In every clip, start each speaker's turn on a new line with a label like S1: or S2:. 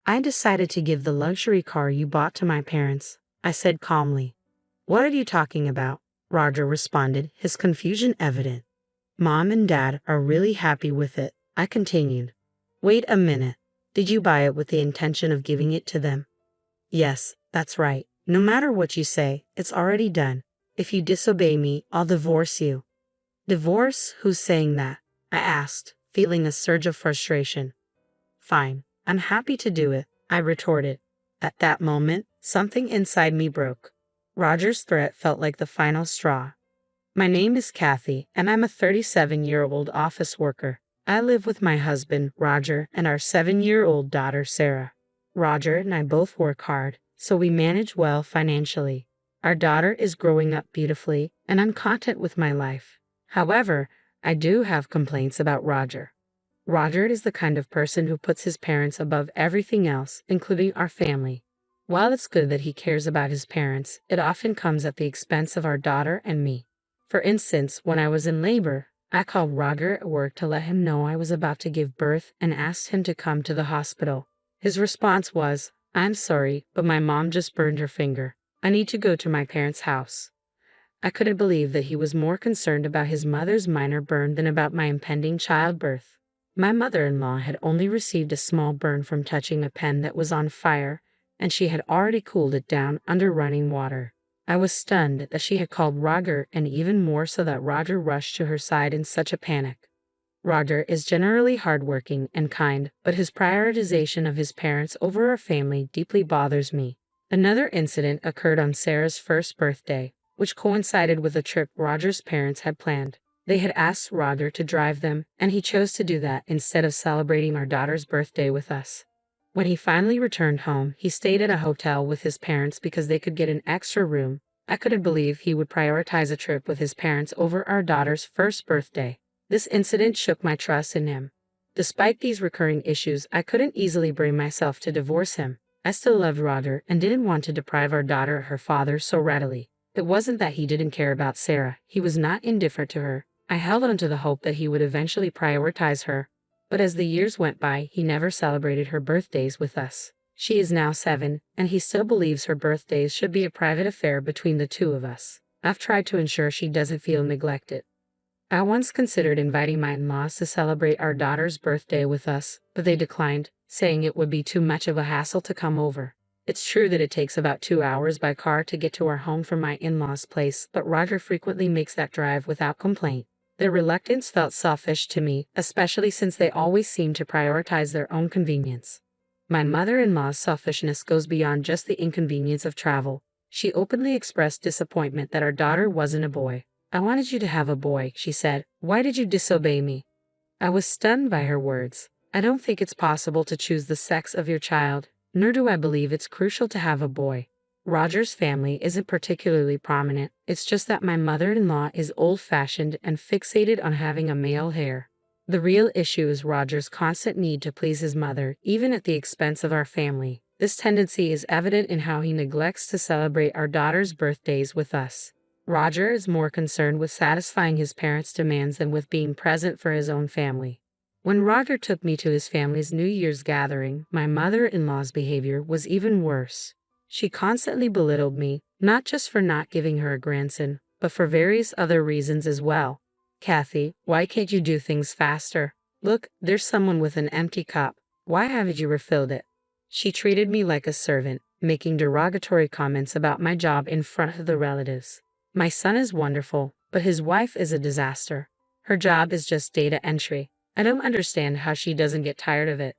S1: I decided to give the luxury car you bought to my parents, I said calmly. What are you talking about? Roger responded, his confusion evident. Mom and Dad are really happy with it, I continued. Wait a minute. Did you buy it with the intention of giving it to them? Yes, that's right. No matter what you say, it's already done. If you disobey me, I'll divorce you. Divorce? Who's saying that? I asked, feeling a surge of frustration. Fine, I'm happy to do it, I retorted. At that moment, something inside me broke. Roger's threat felt like the final straw. My name is Kathy, and I'm a 37-year-old office worker. I live with my husband, Roger, and our 7-year-old daughter, Sarah. Roger and I both work hard, so we manage well financially. Our daughter is growing up beautifully, and I'm content with my life. However, I do have complaints about Roger. Roger is the kind of person who puts his parents above everything else, including our family. While it's good that he cares about his parents, it often comes at the expense of our daughter and me. For instance, when I was in labor, I called Roger at work to let him know I was about to give birth and asked him to come to the hospital. His response was, I'm sorry, but my mom just burned her finger. I need to go to my parents' house. I couldn't believe that he was more concerned about his mother's minor burn than about my impending childbirth. My mother-in-law had only received a small burn from touching a pen that was on fire, and she had already cooled it down under running water. I was stunned that she had called Roger, and even more so that Roger rushed to her side in such a panic. Roger is generally hardworking and kind, but his prioritization of his parents over our family deeply bothers me. Another incident occurred on Sarah's first birthday, which coincided with a trip Roger's parents had planned. They had asked Roger to drive them, and he chose to do that instead of celebrating our daughter's birthday with us. When he finally returned home, he stayed at a hotel with his parents because they could get an extra room. I couldn't believe he would prioritize a trip with his parents over our daughter's first birthday. This incident shook my trust in him. Despite these recurring issues, I couldn't easily bring myself to divorce him. I still loved Roger and didn't want to deprive our daughter of her father so readily. It wasn't that he didn't care about Sarah. He was not indifferent to her. I held on to the hope that he would eventually prioritize her. But as the years went by, he never celebrated her birthdays with us. She is now 7, and he still believes her birthdays should be a private affair between the two of us. I've tried to ensure she doesn't feel neglected. I once considered inviting my in-laws to celebrate our daughter's birthday with us, but they declined, saying it would be too much of a hassle to come over. It's true that it takes about 2 hours by car to get to our home from my in-laws' place, but Roger frequently makes that drive without complaint. Their reluctance felt selfish to me, especially since they always seem to prioritize their own convenience. My mother-in-law's selfishness goes beyond just the inconvenience of travel. She openly expressed disappointment that our daughter wasn't a boy. I wanted you to have a boy, she said. Why did you disobey me? I was stunned by her words. I don't think it's possible to choose the sex of your child, nor do I believe it's crucial to have a boy. Roger's family isn't particularly prominent. It's just that my mother-in-law is old-fashioned and fixated on having a male heir. The real issue is Roger's constant need to please his mother, even at the expense of our family. This tendency is evident in how he neglects to celebrate our daughter's birthdays with us. Roger is more concerned with satisfying his parents' demands than with being present for his own family. When Roger took me to his family's New Year's gathering, my mother-in-law's behavior was even worse. She constantly belittled me, not just for not giving her a grandson, but for various other reasons as well. Kathy, why can't you do things faster? Look, there's someone with an empty cup. Why haven't you refilled it? She treated me like a servant, making derogatory comments about my job in front of the relatives. My son is wonderful, but his wife is a disaster. Her job is just data entry. I don't understand how she doesn't get tired of it.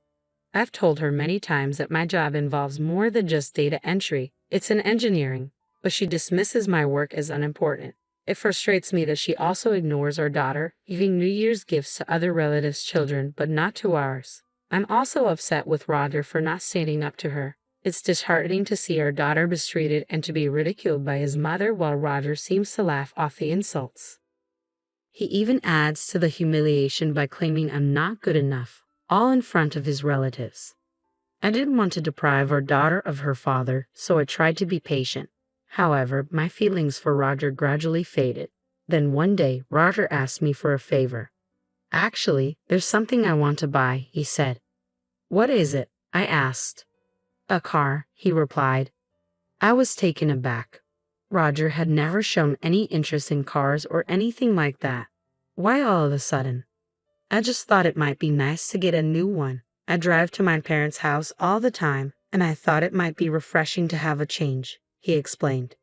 S1: I've told her many times that my job involves more than just data entry. It's an engineering, but she dismisses my work as unimportant. It frustrates me that she also ignores our daughter, giving New Year's gifts to other relatives' children, but not to ours. I'm also upset with Roger for not standing up to her. It's disheartening to see our daughter mistreated and to be ridiculed by his mother while Roger seems to laugh off the insults. He even adds to the humiliation by claiming I'm not good enough, all in front of his relatives. I didn't want to deprive our daughter of her father, so I tried to be patient. However, my feelings for Roger gradually faded. Then one day, Roger asked me for a favor. Actually, there's something I want to buy, he said. What is it? I asked. A car, he replied. I was taken aback. Roger had never shown any interest in cars or anything like that. Why all of a sudden? I just thought it might be nice to get a new one. I drive to my parents' house all the time, and I thought it might be refreshing to have a change, he explained.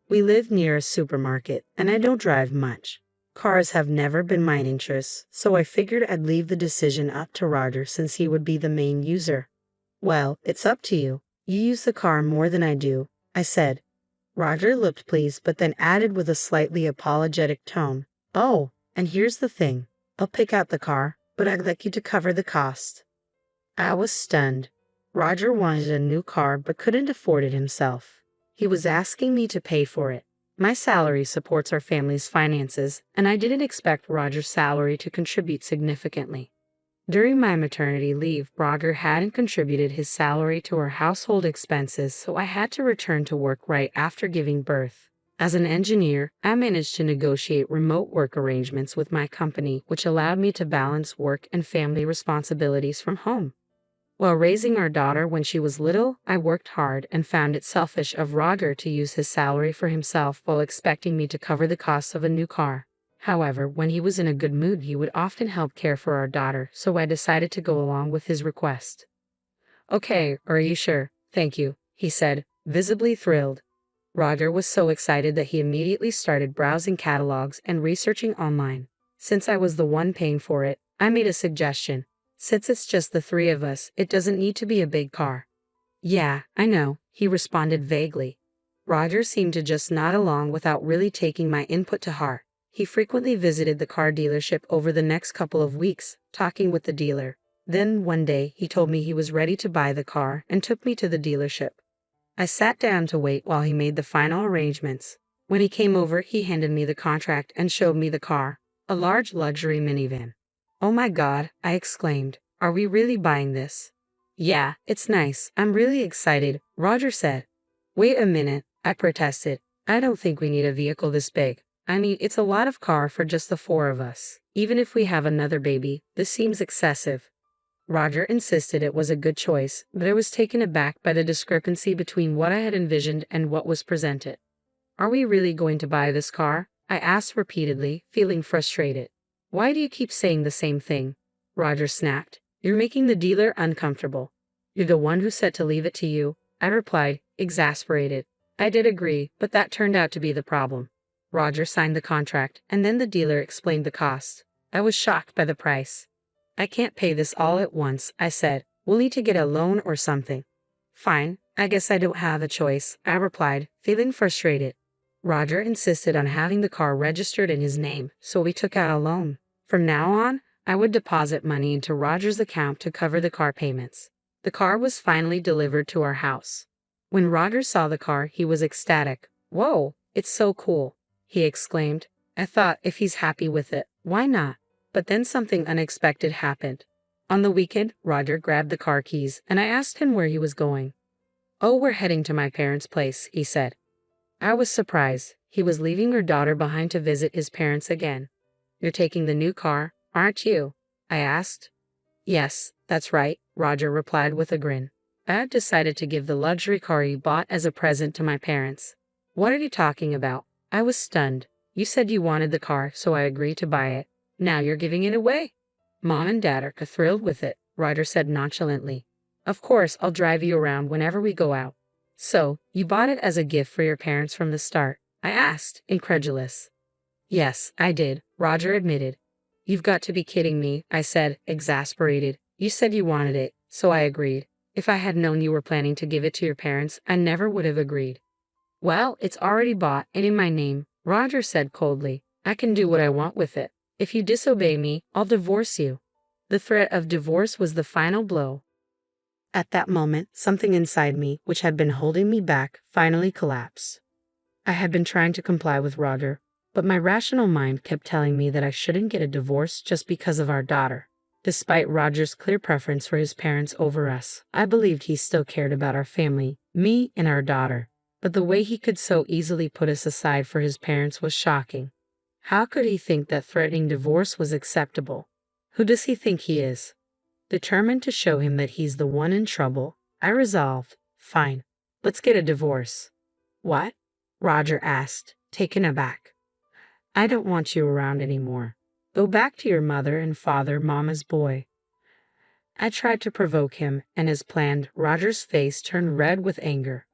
S1: We live near a supermarket, and I don't drive much. Cars have never been my interest, so I figured I'd leave the decision up to Roger since he would be the main user. Well, it's up to you. You use the car more than I do, I said. Roger looked pleased but then added with a slightly apologetic tone, "Oh, and here's the thing. I'll pick out the car, but I'd like you to cover the cost." I was stunned. Roger wanted a new car but couldn't afford it himself. He was asking me to pay for it. My salary supports our family's finances, and I didn't expect Roger's salary to contribute significantly. During my maternity leave, Roger hadn't contributed his salary to our household expenses, so I had to return to work right after giving birth. As an engineer, I managed to negotiate remote work arrangements with my company, which allowed me to balance work and family responsibilities from home. While raising our daughter when she was little, I worked hard and found it selfish of Roger to use his salary for himself while expecting me to cover the costs of a new car. However, when he was in a good mood, he would often help care for our daughter, so I decided to go along with his request. "Okay, are you sure? Thank you," he said, visibly thrilled. Roger was so excited that he immediately started browsing catalogs and researching online. Since I was the one paying for it, I made a suggestion. "Since it's just the three of us, it doesn't need to be a big car." "Yeah, I know," he responded vaguely. Roger seemed to just nod along without really taking my input to heart. He frequently visited the car dealership over the next couple of weeks, talking with the dealer. Then, one day, he told me he was ready to buy the car and took me to the dealership. I sat down to wait while he made the final arrangements. When he came over, he handed me the contract and showed me the car, a large luxury minivan. "Oh my God," I exclaimed. "Are we really buying this?" "Yeah, it's nice. I'm really excited," Roger said. "Wait a minute," I protested. "I don't think we need a vehicle this big. I mean, it's a lot of car for just the four of us. Even if we have another baby, this seems excessive." Roger insisted it was a good choice, but I was taken aback by the discrepancy between what I had envisioned and what was presented. "Are we really going to buy this car?" I asked repeatedly, feeling frustrated. "Why do you keep saying the same thing?" Roger snapped. "You're making the dealer uncomfortable." "You're the one who said to leave it to you," I replied, exasperated. I did agree, but that turned out to be the problem. Roger signed the contract, and then the dealer explained the cost. I was shocked by the price. "I can't pay this all at once," I said. "We'll need to get a loan or something." "Fine, I guess I don't have a choice," I replied, feeling frustrated. Roger insisted on having the car registered in his name, so we took out a loan. From now on, I would deposit money into Roger's account to cover the car payments. The car was finally delivered to our house. When Roger saw the car, he was ecstatic. "Whoa, it's so cool," he exclaimed. I thought, if he's happy with it, why not? But then something unexpected happened. On the weekend, Roger grabbed the car keys, and I asked him where he was going. "Oh, we're heading to my parents' place," he said. I was surprised. He was leaving our daughter behind to visit his parents again. "You're taking the new car, aren't you?" I asked. "Yes, that's right," Roger replied with a grin. "I had decided to give the luxury car you bought as a present to my parents." "What are you talking about?" I was stunned. "You said you wanted the car, so I agreed to buy it. Now you're giving it away." "Mom and Dad are thrilled with it," Roger said nonchalantly. "Of course, I'll drive you around whenever we go out." "So, you bought it as a gift for your parents from the start?" I asked, incredulous. "Yes, I did," Roger admitted. "You've got to be kidding me," I said, exasperated. "You said you wanted it, so I agreed. If I had known you were planning to give it to your parents, I never would have agreed." "Well, it's already bought and in my name," Roger said coldly. "I can do what I want with it. If you disobey me, I'll divorce you." The threat of divorce was the final blow. At that moment, something inside me, which had been holding me back, finally collapsed. I had been trying to comply with Roger, but my rational mind kept telling me that I shouldn't get a divorce just because of our daughter. Despite Roger's clear preference for his parents over us, I believed he still cared about our family, me and our daughter. But the way he could so easily put us aside for his parents was shocking. How could he think that threatening divorce was acceptable? Who does he think he is? Determined to show him that he's the one in trouble, I resolved, fine, let's get a divorce. What? Roger asked, taken aback. I don't want you around anymore. Go back to your mother and father, Mama's boy. I tried to provoke him, and as planned, Roger's face turned red with anger.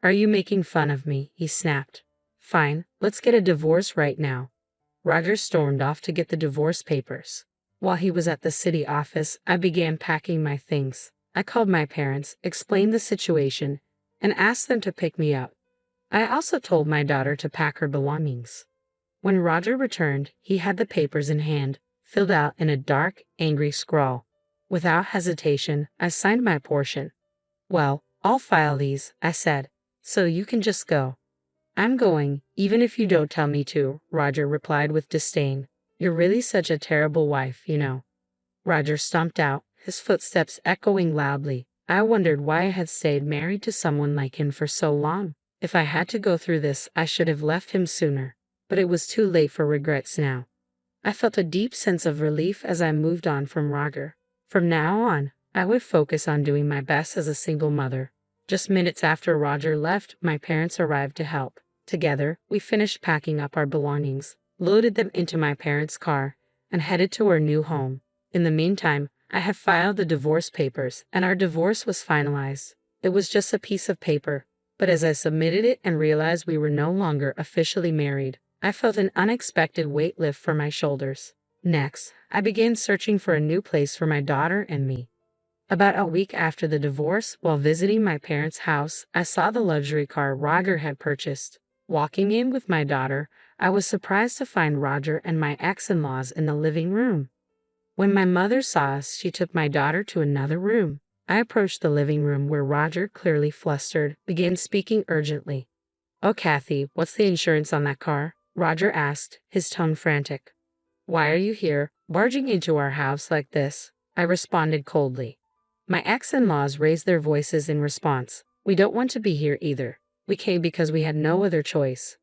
S1: Are you making fun of me? He snapped. Fine, let's get a divorce right now. Roger stormed off to get the divorce papers. While he was at the city office, I began packing my things. I called my parents, explained the situation, and asked them to pick me up. I also told my daughter to pack her belongings. When Roger returned, he had the papers in hand, filled out in a dark, angry scrawl. Without hesitation, I signed my portion. Well, I'll file these, I said, so you can just go. I'm going, even if you don't tell me to, Roger replied with disdain. You're really such a terrible wife, you know. Roger stomped out, his footsteps echoing loudly. I wondered why I had stayed married to someone like him for so long. If I had to go through this, I should have left him sooner. But it was too late for regrets now. I felt a deep sense of relief as I moved on from Roger. From now on, I would focus on doing my best as a single mother. Just minutes after Roger left, my parents arrived to help. Together, we finished packing up our belongings, loaded them into my parents' car, and headed to our new home. In the meantime, I had filed the divorce papers, and our divorce was finalized. It was just a piece of paper, but as I submitted it and realized we were no longer officially married, I felt an unexpected weight lift from my shoulders. Next, I began searching for a new place for my daughter and me. About a week after the divorce, while visiting my parents' house, I saw the luxury car Roger had purchased. Walking in with my daughter, I was surprised to find Roger and my ex-in-laws in the living room. When my mother saw us, she took my daughter to another room. I approached the living room where Roger, clearly flustered, began speaking urgently. Oh, Kathy, what's the insurance on that car? Roger asked, his tone frantic. Why are you here, barging into our house like this? I responded coldly. My ex-in-laws raised their voices in response. We don't want to be here either. We came because we had no other choice.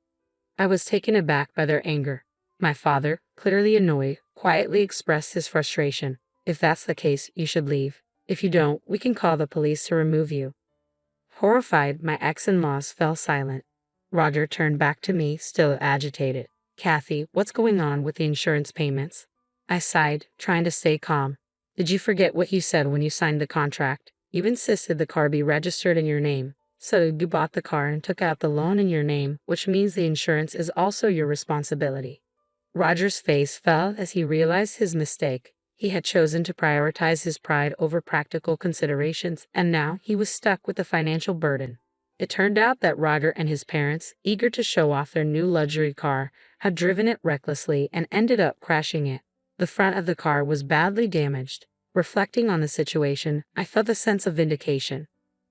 S1: I was taken aback by their anger. My father, clearly annoyed, quietly expressed his frustration. If that's the case, you should leave. If you don't, we can call the police to remove you. Horrified, my ex-in-laws fell silent. Roger turned back to me, still agitated. Kathy, what's going on with the insurance payments? I sighed, trying to stay calm. Did you forget what you said when you signed the contract? You insisted the car be registered in your name. So you bought the car and took out the loan in your name, which means the insurance is also your responsibility. Roger's face fell as he realized his mistake. He had chosen to prioritize his pride over practical considerations, and now he was stuck with the financial burden. It turned out that Roger and his parents, eager to show off their new luxury car, had driven it recklessly and ended up crashing it. The front of the car was badly damaged. Reflecting on the situation, I felt a sense of vindication.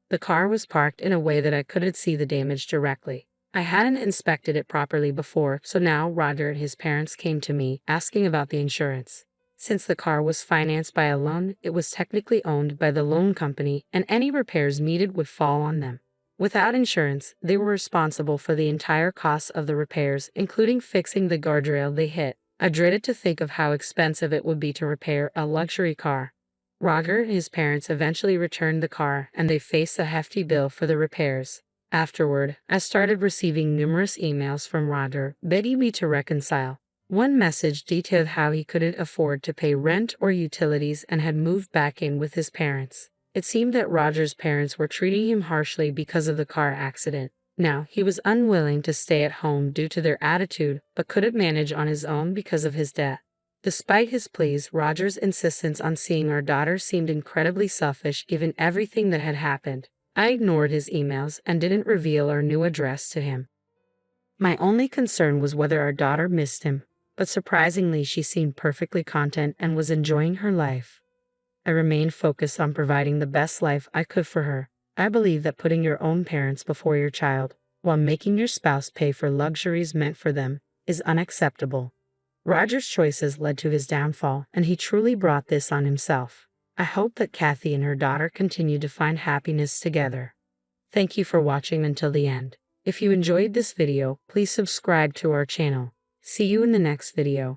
S1: The car was parked in a way that I couldn't see the damage directly. I hadn't inspected it properly before, so now Roger and his parents came to me, asking about the insurance. Since the car was financed by a loan, it was technically owned by the loan company, and any repairs needed would fall on them. Without insurance, they were responsible for the entire cost of the repairs, including fixing the guardrail they hit. I dreaded to think of how expensive it would be to repair a luxury car. Roger and his parents eventually returned the car, and they faced a hefty bill for the repairs. Afterward, I started receiving numerous emails from Roger, begging me to reconcile. One message detailed how he couldn't afford to pay rent or utilities and had moved back in with his parents. It seemed that Roger's parents were treating him harshly because of the car accident. Now, he was unwilling to stay at home due to their attitude, but couldn't manage on his own because of his debt. Despite his pleas, Roger's insistence on seeing our daughter seemed incredibly selfish given everything that had happened. I ignored his emails and didn't reveal our new address to him. My only concern was whether our daughter missed him, but surprisingly she seemed perfectly content and was enjoying her life. I remained focused on providing the best life I could for her. I believe that putting your own parents before your child, while making your spouse pay for luxuries meant for them, is unacceptable. Roger's choices led to his downfall, and he truly brought this on himself. I hope that Kathy and her daughter continue to find happiness together. Thank you for watching until the end. If you enjoyed this video, please subscribe to our channel. See you in the next video.